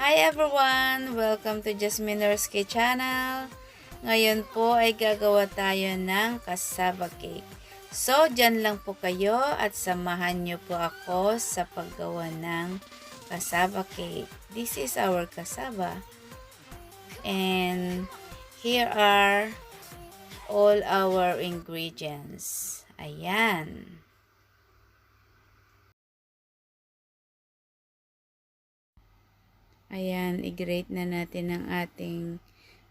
Hi everyone! Welcome to Justme Norsky channel. Ngayon po ay gagawa tayo ng cassava cake. So, dyan lang po kayo at samahan nyo po ako sa paggawa ng cassava cake. This is our cassava. And here are all our ingredients. Ayan. Ayan, i-grate na natin ang ating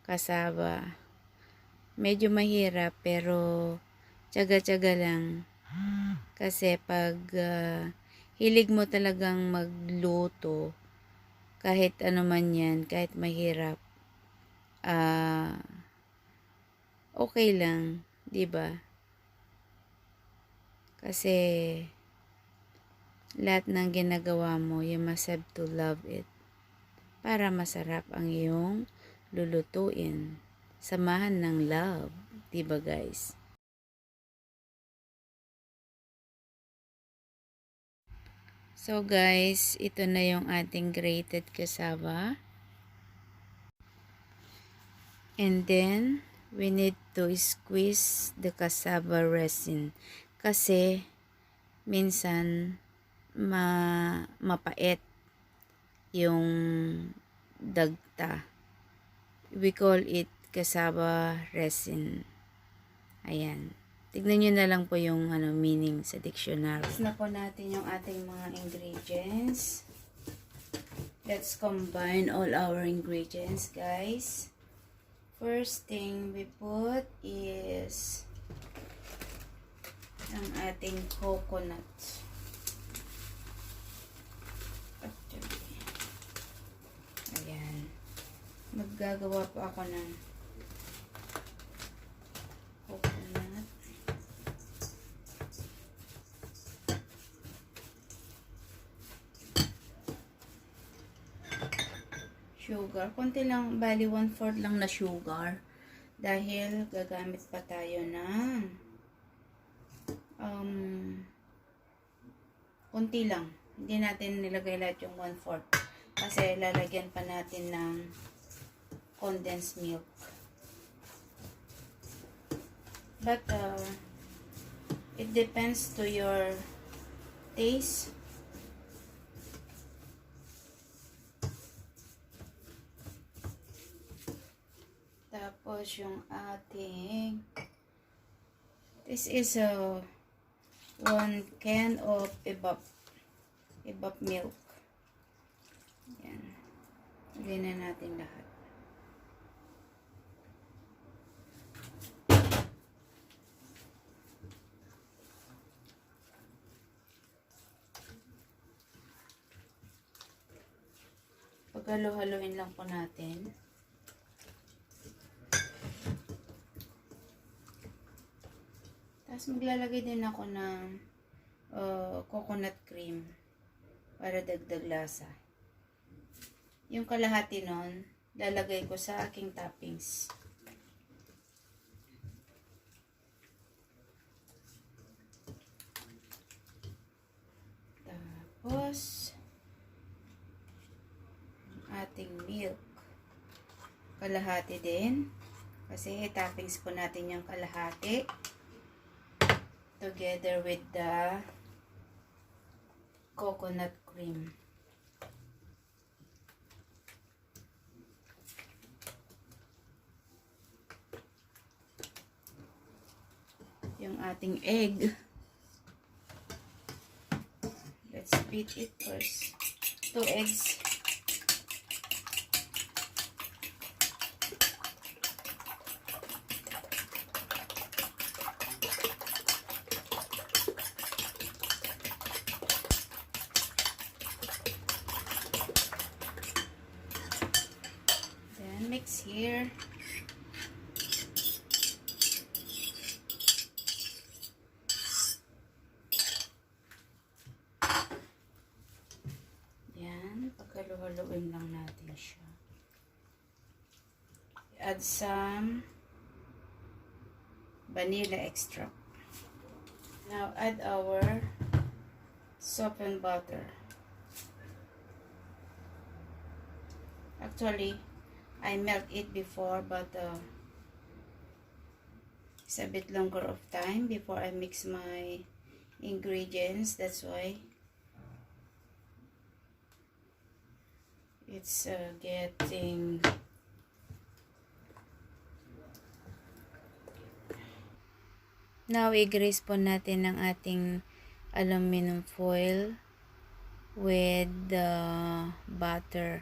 cassava. Medyo mahirap pero tiyaga-tiyaga lang. Kasi pag hilig mo talagang magluto, kahit ano man yan, kahit mahirap, okay lang, 'di ba? Kasi lahat ng ginagawa mo, you must have to love it para masarap ang iyong lulutuin. Samahan ng love, 'di ba guys? So guys, ito na yung ating grated cassava. And then, we need to squeeze the cassava resin. Kasi, minsan, mapait yung dagta. We call it cassava resin. Ayan. Tignan nyo na lang po yung meaning sa dictionary. Tapos na po natin yung ating mga ingredients. Let's combine all our ingredients, guys. First thing we put is ang ating coconut. Ayan. Maggagawa po ako ng coconut. Sugar. Konti lang, bali 1/4 lang na sugar. Dahil gagamit pa tayo ng konti lang. Hindi natin nilagay lahat yung 1/4. Kasi lalagyan pa natin ng condensed milk. But it depends to your taste. Tapos yung ating, this is a 1 can of evap milk. Yan. Lagyan na natin lahat. Paghalo-haloin lang po natin. Tapos maglalagay din ako ng coconut cream para dagdag lasa. Yung kalahati nun, lalagay ko sa aking toppings. Tapos, ating milk. Kalahati din. Kasi toppings po natin yung kalahati. Together with the coconut cream. Yung ating egg. Let's beat it first. 2 eggs. Mix here. Yan, pagkaluhaluin lang natin siya. Add some vanilla extract. Now add our soap and butter. Actually, I melt it before, but it's a bit longer of time before I mix my ingredients. That's why it's getting... Now, i-grease po natin ang ating aluminum foil with the butter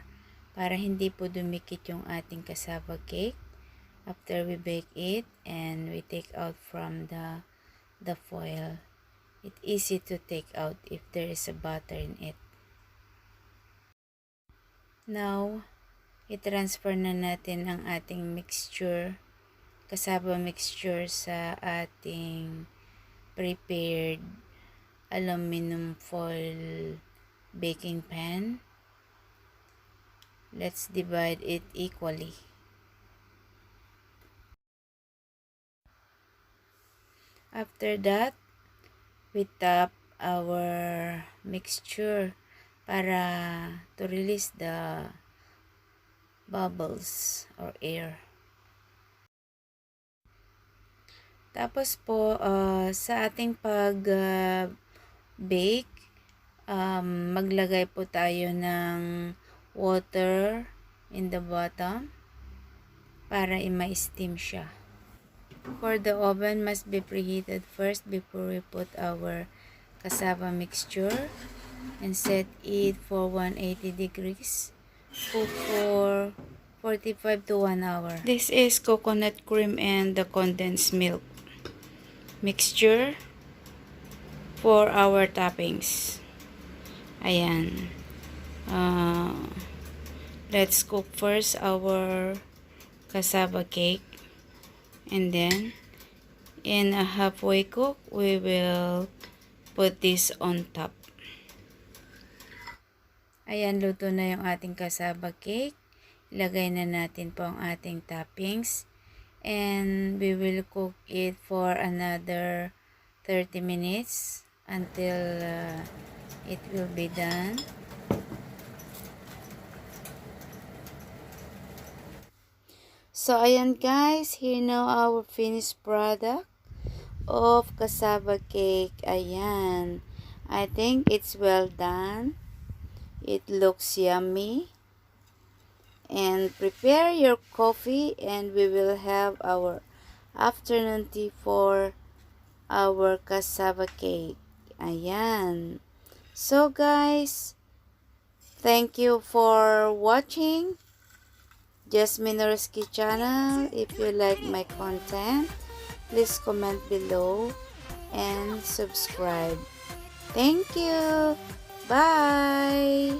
para hindi po dumikit yung ating cassava cake after we bake it and we take out from the foil. It's easy to take out if there is a butter in it. Now, i-transfer na natin ang ating mixture, cassava mixture, sa ating prepared aluminum foil baking pan. Let's divide it equally. After that, we tap our mixture para to release the bubbles or air. Tapos po, sa ating pag-bake, maglagay po tayo ng water in the bottom para i-steam siya. For the oven must be preheated first before we put our cassava mixture and set it for 180 degrees. Cook for 45 to 1 hour. This is coconut cream and the condensed milk mixture for our toppings. Ayan. Let's cook first our cassava cake, and then in a halfway cook we will put this on top. Ayan, luto na yung ating cassava cake. Ilagay na natin po ang ating toppings and we will cook it for another 30 minutes until it will be done. So ayan guys, here now our finished product of cassava cake. Ayan, I think it's well done. It looks yummy. And prepare your coffee and we will have our afternoon tea for our cassava cake. Ayan. So guys, thank you for watching Justme Norsky channel. If you like my content, please comment below and subscribe. Thank you. Bye.